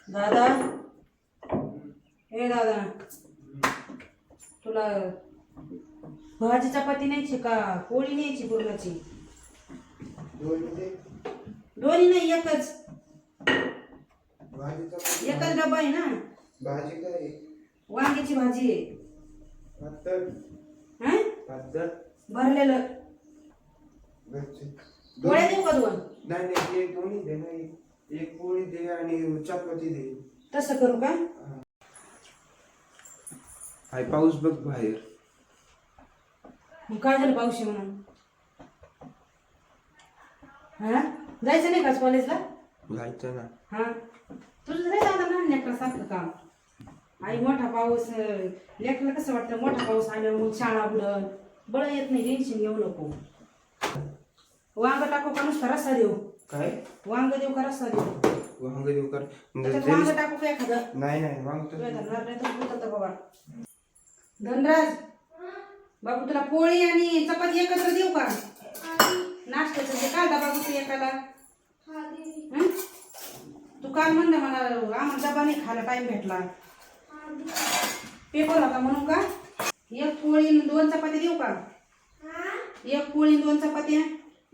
दादा, ए दादा, तुला भाजी चपाती न्यायची का पोळी न्यायची पुरणाची? दोन्ही नाही, एकच डबा आहे ना. भाजी काय? वांग्याची भाजी आहे. भरलेलं. पोळ्या देऊ का दोन? नाही एक दोन्ही दे ना, एक पोळी दे आणि चपाती दे. तसं करू का? हाय पाऊस बघ बाहेर. काय झालं पाऊस म्हणून? हा जायचं नाही का कॉलेजला? जायचं ना. हा तुझं नाही जाणार ना लेकरासारखं काम. आई मोठा पाऊस लेकराला कसं वाटतं मोठा पाऊस आल्यावर मग शाळा बुडल. बळ येत नाही, टेन्शन घेऊ नको. वांग टाकू का नुसता रस्सा देऊ? काय वांग देऊ का रस्सा देऊ? वांग देऊ कर. वांग टाकू का एखादं? नाही वांग तर बाबा. धनराज बाबू तुला पोळी आणि चपाती एकत्र देऊ का? नाश्त्याचं ते काय डबा तू एकाला? तू काल म्हणलं मला आम्हाला डबा नाही खायला टाइम भेटला. पेपर होता म्हणून का? एक पोळी 2 चपाती देऊ का? एक पोळी 2 चपात्या?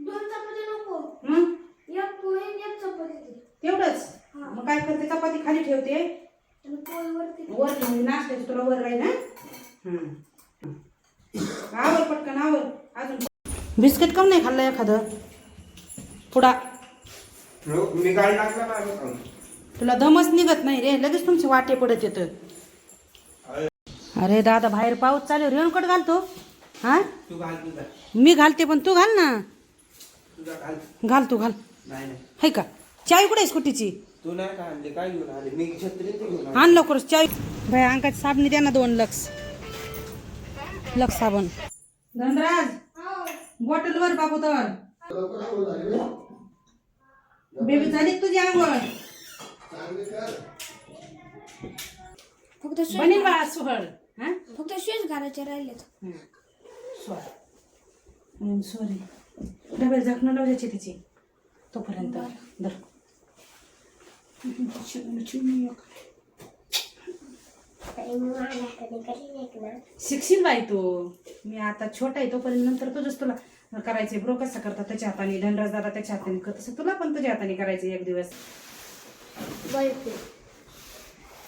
2 चपाती नको. मग एक पोळी आणि एक चपाती दे. तेवढंच. मग काय करते, चपाती खाली ठेवते आणि पोळी वरती. वर ठेवून नाश्त्याची तुला वर राहील ना. आवर पटकन आवर. अजून बिस्किट काऊन नाही खाल्लं एखादं? पुडा मी गाडी टाकला ना. तुला दमच निघत नाही रे, लगेच तुमचे वाटे पडत येतं. अरे दादा बाहेर पाऊस चालू, रेनकोट घालतो. हा तू घाल तुझा. मी घालते पण तू घाल ना. तुझा घाल. घाल तू घाल. नाही हाय का? चावी कुठे आहे स्कूटीची? तू नाही का आणली? काय घेऊन आले? मी छत्री ते घेऊन आण लवकरच चावी. बाय अंकाची साबणी द्या ना 2 लक्स साबण. धनराज बॉटलवर बाबू तर बेबी झाली तुझी आंघोळ? फक्त बनील बाळा सोहळ. हा फक्त शूज घालायचे राहिलेत. सॉरी डबल झाकणं लावायची तिची तोपर्यंत. धर. शिकशील बाई तू. मी आता छोटा आहे तोपर्यंत, नंतर तुझंच तुला करायचे. ब्रो कसं करतात त्याच्या हाताने, धनराज दादा त्याच्या हाताने करत, तसं तुला पण तुझ्या हाताने करायचं एक दिवस.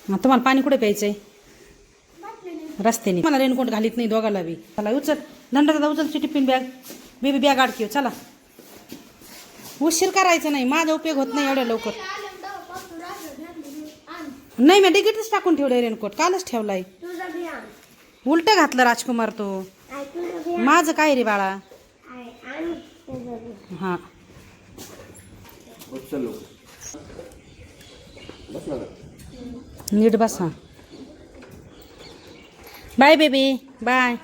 तुम्हाला पाणी कुठे प्यायचंय? रस्त्याने. मला रेनकोट घालीत नाही दोघाला बी. चला उचल धनराज दादा, उचल टिफिन बॅग. बेबी बॅग अडकी. चला उशीर करायचा नाही, माझा उपयोग होत नाही एवढ्या लवकर. नाही मी डिगीटच टाकून ठेवलंय रेनकोट, कालच ठेवलाय. उलट घातलं राजकुमार तो. माझं काय रे बाळा? हा नीट बसा. Bye baby bye.